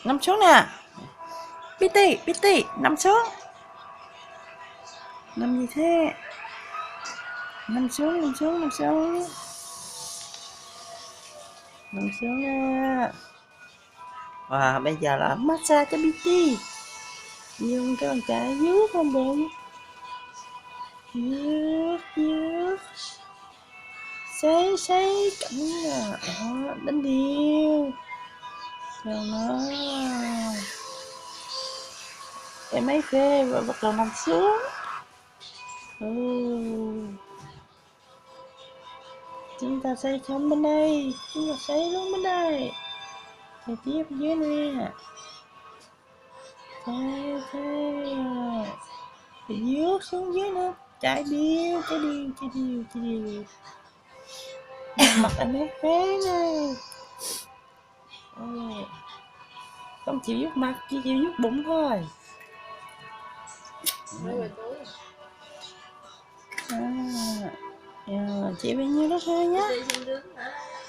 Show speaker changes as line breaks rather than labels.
Nằm xuống nè. Bitty, nằm xuống. Nằm gì thế? Nằm xuống. Nằm xuống nè. Và bây giờ là massage cho Bitty. Dùng cái bàn chải vuốt con bụng. Vuốt. Sấy cẩn nè. Đó, đánh đều. Rồi nó. Em mấy phê và bắt đầu nằm xuống. Chúng ta xây xong bên đây, chúng ta xây luôn bên đây. Xây tiếp dưới nè. Xây vuốt xuống dưới nữa. Chạy điêu. Mặt anh ấy phế này. Không chịu vuốt mặt, chỉ chịu vuốt bụng thôi. Chị bao nhiêu đó thôi nhé.